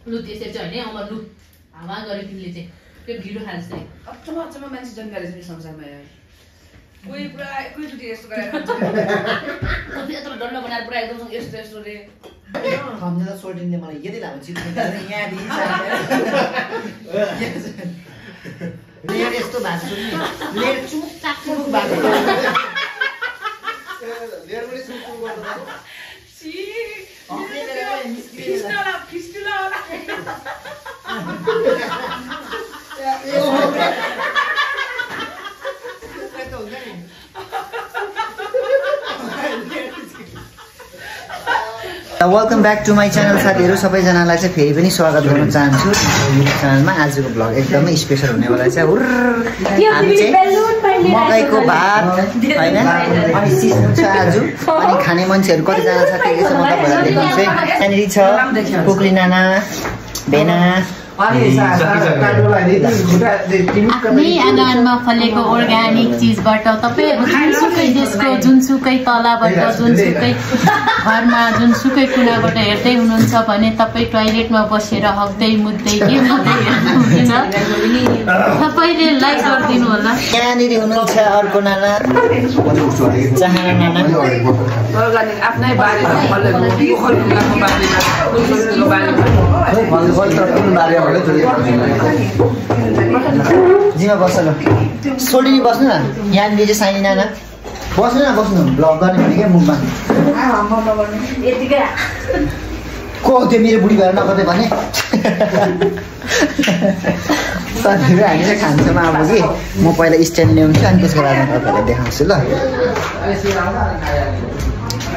लु त्यसरी चाहिँ हैन अमर लु हावा गरे तिमीले चाहिँ त्यो भिडियो खाल्छ अचम्म अचम्म मान्छे जन्मेर छ संसारमा यार कोही पुरा एकैचोटि यस्तो गरेर खान्छ कोही यत्रो डल्लो बनाएर पुरा एकदम यस्तो यस्तो रे सम्झना सोल्टिनले मलाई यति लामो चिज यहाँ दिन्छ लेयर यस्तो भएको छ नि लेयर चुक भएको लेयर पनि सुक गर्छ सी fistula welcome back to my channel साथीहरू सबैजनालाई चाहिँ फेरि पनि स्वागत गर्न चाहन्छु युट्युब च्यानलमा आजको भ्लग एकदमै स्पेसल हुनेवाला चाहिँ हामी चाहिँ मकैको भात होइन अनि सिस्नु छ आज अनि खाने मान्छेहरू कतिजना छ त्यो चाहिँ म तपाईँहरूलाई देखाउँछु है त्यहाँनिर छ पोखरी नाना भेना आफ्नै आँगनमा फलेको अर्ग्यानिक चिजबाट तपाईँहरू जुनसुकै देशको जुनसुकै तलबाट जुनसुकै घरमा जुनसुकै कुनाबाट हेर्दै हुनुहुन्छ भने तपाईँ टोयलेटमा बसेर हग्दै मुद्दै के मुद्दै हेर्नुहुन्छ तपाईँले लाइक गरिदिनु होला। त्यहाँनिर हुनुहुन्छ अर्को नाना चाहना नाना अर्ग्यानिक आफ्नै बारीमा फलहरू फलफुलको बारीमा फुलफुलको बारीमा जिमा बस्छ ल सोल्टिनी बस्नु न यहाँनिर चाहिँ साइनी नाना बस्नु न बस्नु भ्लग गर्ने भने क्या मुखमा को त्यो मेरो बुढी भएर नगर्दै भने साथीहरू हामी चाहिँ खान्छौँ अब कि म पहिला स्ट्यान्ड ल्याउँछु अनि त्यसको बादमा तपाईँहरूलाई देखाउँछु ल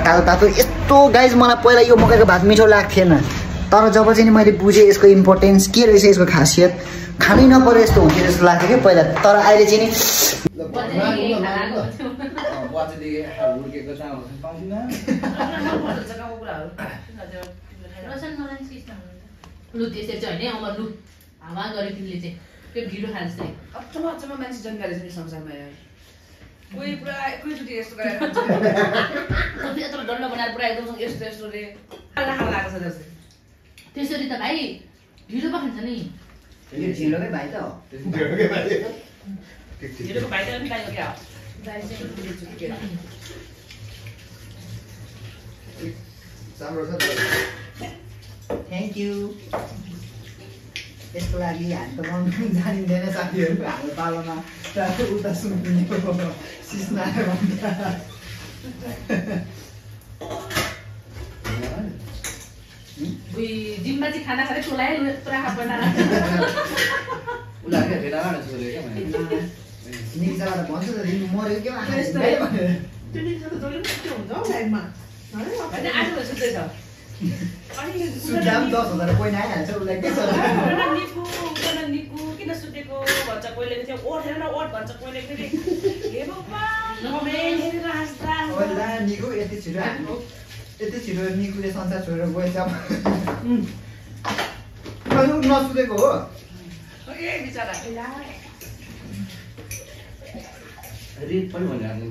तातो तातो यस्तो गाइज मलाई पहिला यो मकैको भात मिठो लाग्थेन तर जब चाहिँ मैले बुझेँ यसको इम्पोर्टेन्स के रहेछ यसको खासियत खानै नपरे यस्तो हुन्थ्यो जस्तो लाग्थ्यो कि पहिला तर अहिले चाहिँ नि लु त्यसरी चाहिँ हैन अमर लु हावा गरे तिमीले चाहिँ त्यो भिडियो खाल्छ अचम्म अचम्म मान्छे जन्मेर छ संसारमा यार कोही पुरा एकैचोटि यस्तो गरेर खान्छ कोही यत्रो डल्लो बनाएर पुरा एकदम यस्तो यस्तो रे लाग्छ जस्तै त्यसरी त भाइ ढिलो पो खान्छ नि यो ढिलोकै भाइ त हो ढिलोको भाइ त पनि पाइयो क्या राम्रो छ थ्याङ्क यू यसको लागि हामी त मन जानिँदैन साथीहरू हाम्रो पालोमा उता सुनिदिनेको सिस्ना जिममा चाहिँ खाना खाँदै टोलाए पुरा खा बनाएर निक्साबाट भन्छ त तिमी मऱ्यो के सुत्दा पनि 10,000 कोही आइहाल्छ उसलाई के छ किन सुतेको भन्छ कोहीले चाहिँ ओठेर न ओठ भन्छ कोहीले फेरि निको यति छिटो निकुले संसार छोडेर गएछ नसुतेको हो बिचरा रिप पनि भनिहाल्नु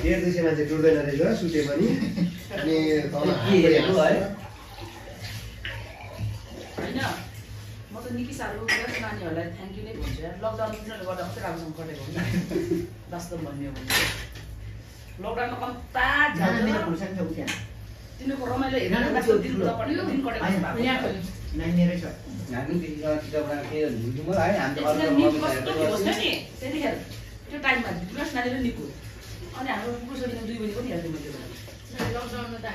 डेढ 200 मान्छे टुट्दैन रहेछ सुते पनि अनि म त निकै साह्रो नानीहरूलाई थ्याङ्क यू नै भन्छु यार लकडाउन उनीहरूले गर्दा मात्रै राम्रोसँग कटेको हो वास्तव भन्ने हो भने लकडाउनमा कम्ता तिनीहरूको रमाइलो हेरेर दिन कटेको त्यतिखेर त्यो टाइममा प्लस नानी र निको अनि हाम्रो पुरुषहरूले 2 बजी पनि हेर्दै मैले लकडाउनमा त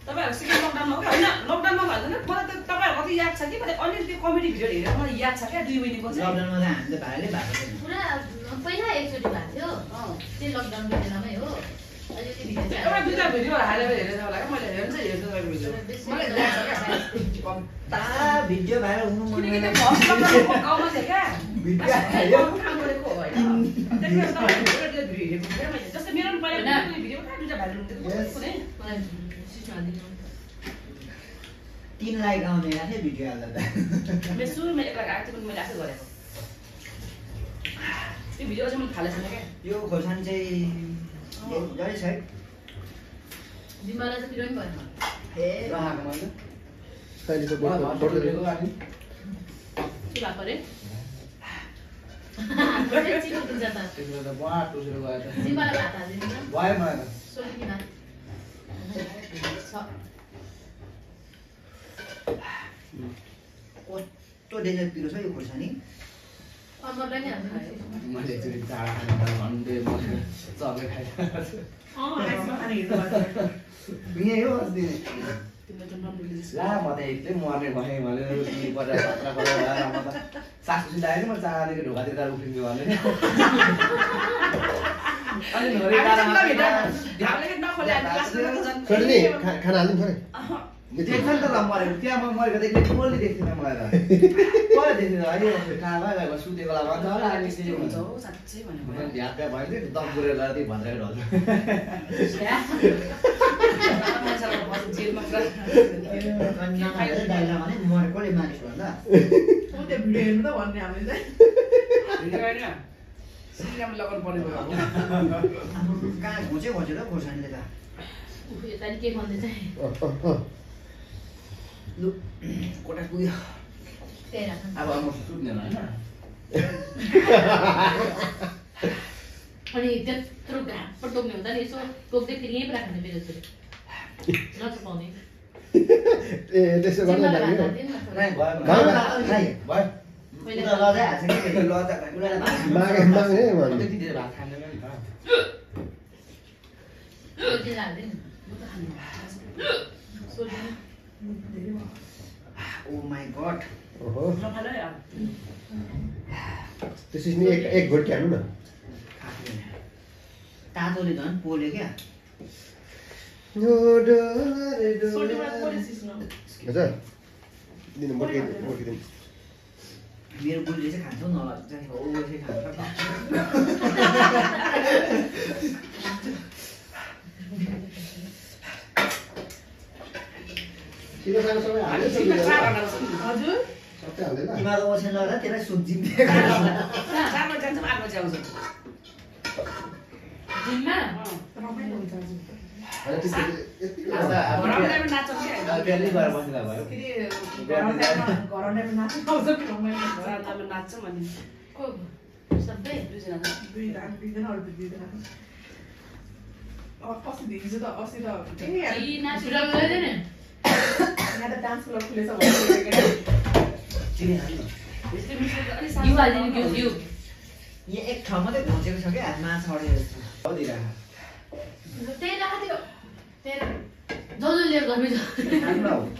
तपाईँहरू सिक्किम लकडाउनमा हो कि होइन लकडाउनमा भन्दैन मलाई त तपाईँहरू कति याद छ कि मैले अलिअलि त्यो कमेडी भिडियो हेरेर मलाई याद छ क्या 2 बजीको लकडाउनमा त हामी त भाइरलै भएको थिएन पुरा पहिला एकचोटि भएको थियो त्यही लकडाउनको बेलामै हो एउटा दुईटा भिडियो हालेर हेरेर होला क्या मैले हेर्नु चाहिँ हेर्छु तपाईँको भिडियो मलाई याद छ क्या ता भिडियो भाइरल हुनु मन किनकि त्यो फर्स्ट लकडाउनको गाउँमा थियो क्या काम गरेको हो होइन त्यसमा तपाईँहरू भिडियो हेरेको थिएँ मैले जस्तै मेरो पनि पहिला भिडियो कहाँ दुईटा भाइरल हुन्थ्यो कुनै 3 लाइक आउने थियो भिडियो हाल्दा त मेरो सुरुमा 1 लाख आएको थियो पनि मैले आफै गरेको त्यो भिडियो चाहिँ मैले थालेको छैन क्या यो खोर्सानी चाहिँ जरै छ है जिम्मालाई चाहिँ पिरो नि भएन ए राखेको मैले अहिले त फोटो बोल्दै लिएको गाडी के भएको रे चिकन दिन्छ त त्यसले त बुवा टुसेर गयो त जिम्मालाई भात हालिदिनु न भयो मलाई त सोल्टी भात छ कस्तो डेन्जर पिरो छ यो खोर्सानी अमरलाई नि हाल्नु मैले एकचोटि चाडा खानु भन्दै मैले चक्लेट खाइरहेको छु यही हो अस्ति तिमीले त नमिल्ने ला म त एक्लै मर्ने भएँ मैले पत्रा परेर म त सासुसी लाग्यो म चाँडीको ढोकातिर उफ्रिन्छु भने अनि नोरी छोड्ने खाना हाल्नु थोरै देख्छ नि त ल मरेको त्यहाँ म मरेको त एक्लै बोल्ने देख्थिनँ मलाई त कहिले देख्दिनँ अहिले कहाँ गएको सुतेको बेला भन्छ होला अहिले त्यस्तै हुन्छ हो साँच्चै भनेको ध्यान भयो नि दम पुरेर गएर त्यही भन्दै ढल्छ जेलमा पुरा भने मरेकोले मानिस भन्दा सिङ्गामा लगाउनु पर्ने भयो कहाँ घोच्यो घोचेर खोर्सानीले त यता नि के भन्दैछ लु कोटा पुग्यो त्यही राख्नु अब म सुत्ने होइन अनि त्यत्रो घाँप टोक्ने हुँदा नि यसो टोक्दै फेरि यहीँ राख्नु फेरि यसरी नचपाउने ए त्यसो गर्दा लाग्यो मागे मागे भन्नु सोल्टी हाल्दैन ओ माई गॉड ओहो नफालो यार त्यसपछि नि एक घोट हाल्नु न तातोले झन् पोल्यो क्या हजुर दिनु बोकिदिनु मेरो बुढीले चाहिँ खान्छ नलग्छ हो चाहिँ खान्छ सिधै सानो सबै हाल्यो हजुर सबै हाल्दैन तिमीको ओछ्यान लगाएर त्यसलाई सुब्जी चारमा जान्छौँ 8 बजी आउँछ जिम्मा अनि त्यस्तो यतिको घरमा नाच्छौँ क्या बिहानै गएर बस्दा भयो घरमा नाच्छौँ अनि को सबै दुईजना यी नाचुरा गर्दैन यस्तै मिस्टर अलि यु हालिदिनु के यु यहाँ एक ठाउँ मात्रै घोचेको छ क्या माछा अडेर त्यही राख्दियो त्यही जसले लिएर घरमै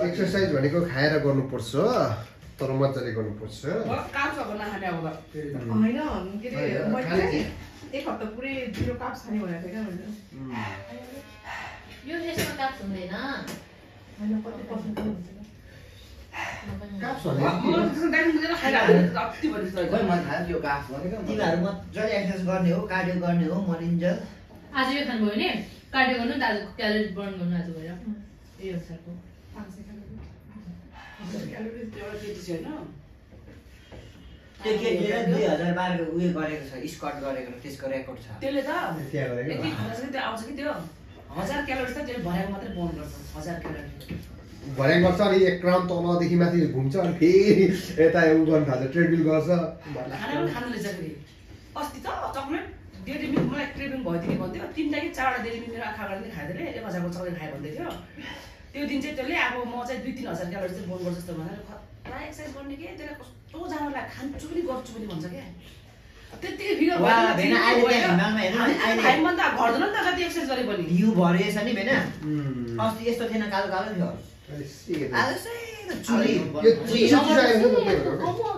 एक्सर्साइज भनेको खाएर गर्नुपर्छ तर मजाले गर्नुपर्छ काम छ नखाने अब एक हप्ता पुरै जिरो काप्स खाने भनेको थियो क्या मैले यो यसमा काप्स हुँदैन होइन कति पर्सेन्ट हुन्छ काप्स खै मैले थाहा यो काफ भनेको तिमीहरू मजाले एक्सर्साइज गर्ने हो कार्डियो गर्ने हो मरिन्जल आज यो खानुभयो भने कार्डियो गर्नु नि त आज क्यालोरी बर्न गर्नु आज गएर यही अनुसारको 500 क्यालोरिज एउटा केटी चाहिँ होइन त्यो केटीले 2012 को उयो गरेको छ स्क्वाट गरेको त्यसको रेकर्ड छ त्यसले त त्यहाँ गरेको यति खर्च त्यो आउँछ कि त्यो 1000 क्यालोरी त त्यसले भरेको मात्रै बर्न गर्छ 1000 क्यालोरी भर्या गर्छ अनि एक राउन्ड तलदेखि माथि घुम्छ अनि फेरि यता उ गर्नु थाल्छ ट्रेडमिल गर्छ खाना पनि खानु रहेछ फेरि अस्ति त चक्लेट डेरी मिल्क मलाई क्रेभिङ भयो कि भन्थ्यो 3टा कि 4वटा डेरी मिल्क मेरो आँखा अगाडि खाइदिएँ 1000 को चक्लेट खाएँ भन्दै थियो त्यो दिन चाहिँ त्यसले अब म चाहिँ 2-3 हजार क्यालोरी चाहिँ बर्न गर्छु जस्तो भनेर खतरा एक्सर्साइज गर्ने के त्यसले कस्तो जानलाई खान्छु पनि गर्छु पनि भन्छ क्या त्यतिकै भिडियो भन्दा घट्दैन नि त जति एक्सर्साइज गरे पनि भ्यू भरिएछ नि भेना अस्ति यस्तो थिएन कालो कालो थियो आज चाहिँ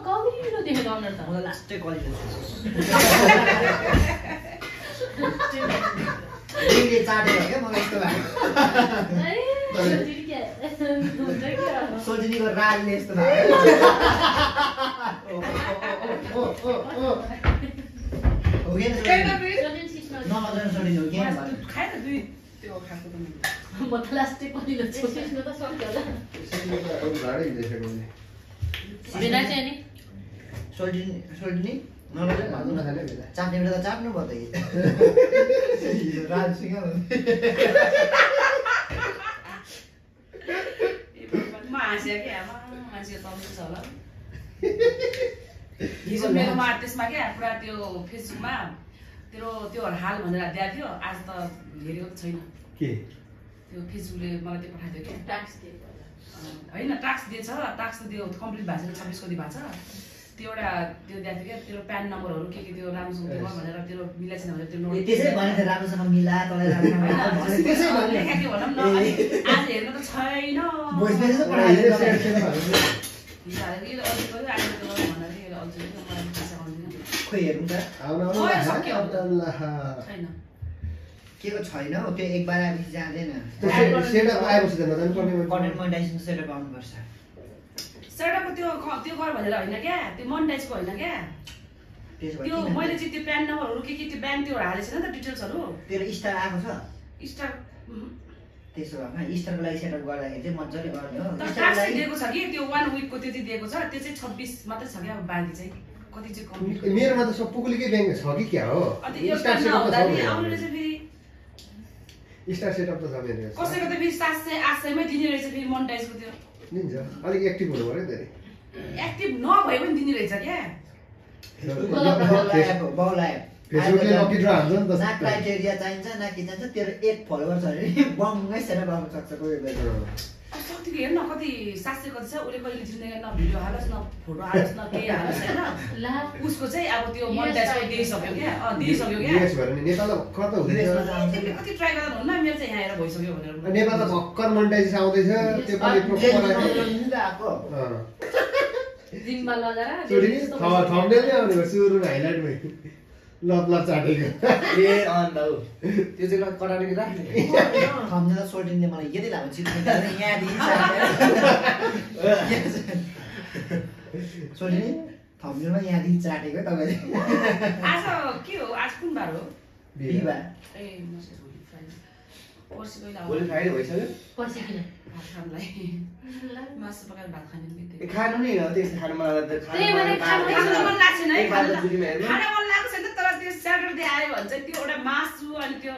कमिलो देखेको अनुहार त मलाई लास्टै कलिलो चाटेर क्या मलाई यस्तो लाग्यो सोचिनीको राजले यस्तो लाग्यो नमजाले सोचिनी हो क्या खाएन दुई त्यो खाएको पनि म त लास्टै कलिलो सोच्नु त सक्यो होला बेला चाहिँ नि सोल्टिनी चाट्ने बेला त चाट्नु भयो त म हाँस्यो कि आमा मान्छे तम्सिन्छ होला हिजो मेरोमा त्यसमा क्या पुरा त्यो फेसबुकमा तेरो त्यो हाल भनेर दिएको थियो आज त हेरेको त छैन के त्यो फेसबुकले मलाई त्यो पठाइदियो क्या ट्याक्स दिएको होइन टास्क दिएछ टास्क त त्यो कम्प्लिट भएको छ 26 कति भएको छ त्यो एउटा त्यो दिएको थियो क्या तेरो प्यान नम्बरहरू के त्यो राम्रोसँग दिनु भनेर तेरो मिलाएको छैन भनेर त्यो नोट त्यसै भने त राम्रोसँग मिला तँलाई त्यसै भने लेखेको भनौँ न आज हेर्न त छैन भोइस मेसेज पठाइदिनु खोइ हेर्नु त छैन के को छैन हौ त्यो एक बार आएपछि जाँदैन सेटअप आएपछि त नजानु पर्ने कन्टेन्ट मोनेटाइजेसन सेटअप आउनुपर्छ सेटअपको त्यो गर भनेर होइन क्या त्यो मोनेटाइजको होइन क्या त्यो मैले चाहिँ त्यो प्यान नम्बरहरू के त्यो ब्याङ्क त्यो हालेको छैन त डिटेल्सहरू तेरो स्टार आएको छ स्टार त्यसो भए स्टारको लागि सेटअप गर्दाखेरि चाहिँ मजाले गर्ने हो टास्क दिएको छ कि त्यो 1 विकको त्यो चाहिँ दिएको छ त्यो चाहिँ 26 मात्रै छ क्या अब बाँकी चाहिँ कति चाहिँ कम्प्लिट मेरोमा त सबैकोलीकै ब्याङ्क छ कि क्या हो स्टार सेटअप त छ मेरो कसैको त फेरि 700-800 मै दिने रहेछ फेरि मोनेटाइजको त्यो दिन्छ अलिक एक्टिभ हुनु पर्यो नि एक्टिभ नभए पनि दिने रहेछ क्या फेसबुकले लकी ड्र हान्छ नि त ना क्राइटेरिया चाहिन्छ ना के चाहिन्छ तेरो 1 फलोवर छ अरे बङ्गै सेटअप आउन सक्छ कोही बेला शक्तिको हेर्न कति 700 कति छ उसले कहिले जिन्दगी न भिडियो हालोस् न फोटो हालोस् न केही हालोस् होइन उसको चाहिँ अब त्यो मोनेटाइजको दिइसक्यो क्या दिइसक्यो क्या यस भएर नि नेपाल त कता हुँदैछ तिमीले कति ट्राई गर्दा हुन्न मेरो चाहिँ यहाँ आएर भइसक्यो भनेर नेपाल त भक्कर मोनेटाइजेसन आउँदैछ त्यो पनि जिम्बा लगाएर थम्बनेल नै आउने भयो सुरु हाइलाइटमै लप चाटेको ए अन्त हो त्यो चाहिँ कटाउने राख्ने थम्नेल सोर्टिङले मलाई यति लामो चित्र यहाँदेखि सोर्टिङ थम्नेलमा यहाँदेखि चाटेको तपाईँले आज के हो आज कुन बार हो बिहिबार ए पर्सि पहिला भोलि फ्राइडे भइसक्यो पर्सि किन भात खानलाई मासु पकाएर भात खाने बित्तिकै खानु नै हो त्यस्तो खानु मलाई त त्यही भने खानु मन लाग्छ नि खाना मन लाग्छ नि तर त्यो स्याटरडे आयो भने चाहिँ त्यो एउटा मासु अनि त्यो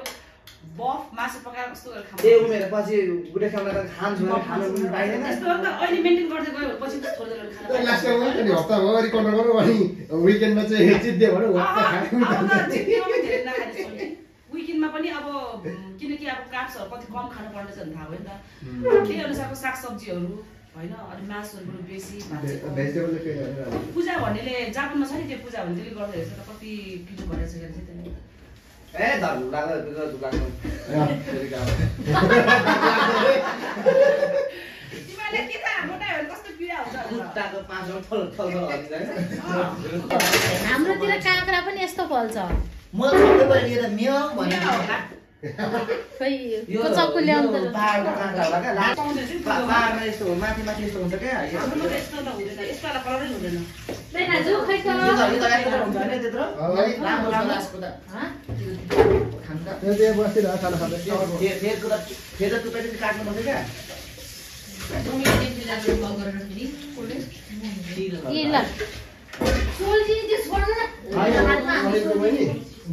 बफ मासु पकाएर कस्तो गरेर खानु ए उमेर पछि गुडे खाना त खान्छु खानु पनि पाइदैन त्यस्तो हो नि त अहिले मेन्टेन गर्दै गयो भने पछि छोडेर खाना लास्ट टाइम पनि हप्ता अगाडि कन्ट्रोल गर्नु अनि विकेन्डमा चाहिँ जित्दियो भने विकेन्डमा पनि अब किनकि अब कार्ब्सहरू कति कम खानु पर्नेछ भने थाहा भयो नि त त्यही अनुसारको सागसब्जीहरू होइन अनि मासुहरू पनि बेसी पूजा भन्नेले जापानमा छ नि त्यो पूजा भन्ने त्यसले गर्दा हेर्छ त कति किलो घटेको छ चाहिँ त्यसले ए धर्नु लाग्यो तिमीहरूले के त मोटायो भने कस्तो पीडा हुन्छ खुट्टाको पाँचौँ थल हाम्रोतिर काँक्रा पनि यस्तो फल्छ म सबै पहिले यो त म्याउ भन्ने खै यो चक्कु ल्याउनु त पाहाडको काँक्रा होला क्या पाहाडमा यस्तो माथि यस्तो हुन्छ क्या यस्तो त हुँदैन यस्तो वाला कलरै हुँदैन दाजु खै त यो त हुन्छ होइन त्यत्रो राम्रो राम्रो यसको त त्यो बस्दिरहेको खाना खाँदै फेदको त फेद टुप्पा चाहिँ काट्नुपर्छ क्या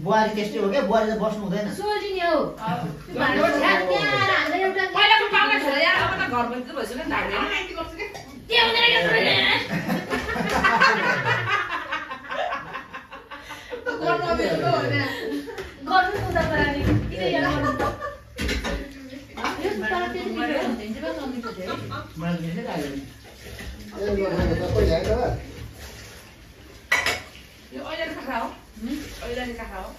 बुहारी त्यस्तै हो क्या बुहारी त बस्नु हुँदैन पहिलाको पाउना छोरा यार अब त घर पनि भइसक्यो नि यो अहिले काँक्रा हो अहिले काँक्रा हो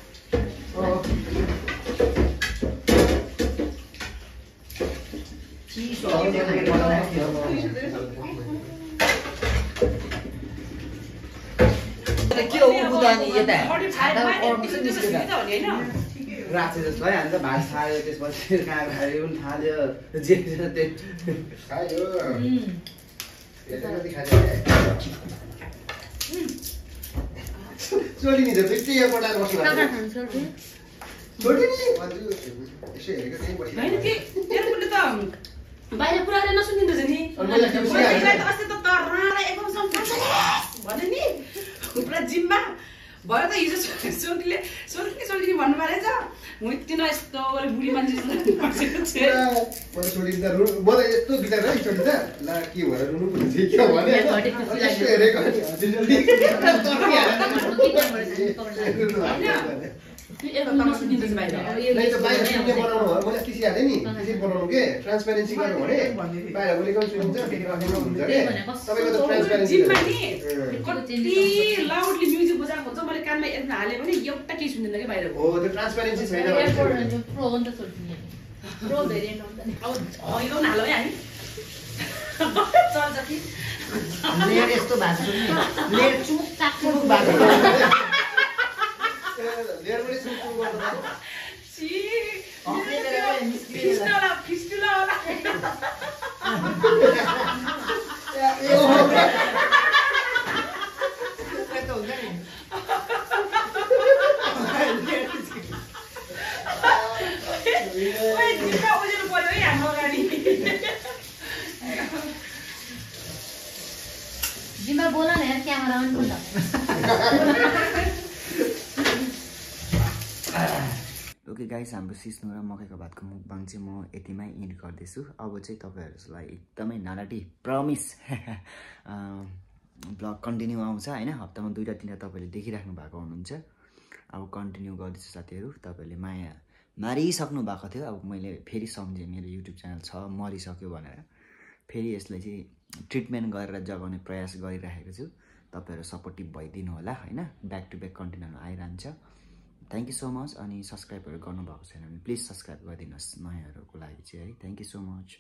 के हो बुदानी यता राक्षे जस्तो है अन्त भात खायो त्यसपछि काँक्राहरू पनि खाल्यो जे खायो चोली नि त्यही यहाँ पठाएर बस्नु बाहिर कुराले नसुनिँदो रहेछ नि अस्ति त भने नि पुरा जिममा भयो त हिजो सोनीले भन्नुभएको रहेछ म यति न यस्तो बुढी मान्छे म त यस्तो बिचार है छोडी त ला के भएर रुनु पर्छ के भने यस्तो हेरेको बनाउनु के ट्रान्सपेरेन्सी गर्नु भने बाहिर बोलेको सुनिन्छ फेरि राखेको हुन्छ रे तपाईको त ट्रान्सपेरेन्सी कति लाउडली म्युजिक बजाएको हुन्छ मैले कानमा एयरफोन हाले भने एउटा केही सुन्दैन के बाहिर हो त्यो ट्रान्सपेरेन्सी छैन प्रो हो नि त सोच्ने प्रो भेरिएन्ट हुन्छ नि अब अहिले पनि हालौ है हामी चल्छ कि लेयर यस्तो भएको छ नि लेयर चुक भएको लेयर पनि सुन्नु गर्नु फिस्टुला होला उजेर पर्यो है हाम्रो अगाडि जिम्मा बोल न यार क्यामेरा अन खोल ओके गाइस हाम्रो सिस्नो र मकैको भातको मुखबाङ चाहिँ म यतिमै एन्ड गर्दैछु अब चाहिँ तपाईँहरूलाई एकदमै नाराटी प्रमिस ब्लग कन्टिन्यू आउँछ होइन हप्तामा 2 र 3 तपाईँले देखिराख्नु भएको हुनुहुन्छ अब कन्टिन्यू गर्दैछु साथीहरू तपाईँले माया मारिसक्नु भएको थियो अब मैले फेरि सम्झेँ मेरो युट्युब च्यानल छ मरिसक्यो भनेर फेरि यसलाई चाहिँ ट्रिटमेन्ट गरेर जगाउने प्रयास गरिरहेको छु तपाईँहरू सपोर्टिभ भइदिनु होला होइन ब्याक टु ब्याक कन्टेन्टहरू आइरहन्छ थ्याङ्क यू सो मच अनि सब्सक्राइबहरू गर्नुभएको छैन भने प्लिज सब्सक्राइब गरिदिनुहोस् नयाँहरूको लागि चाहिँ है थ्याङ्क यू सो मच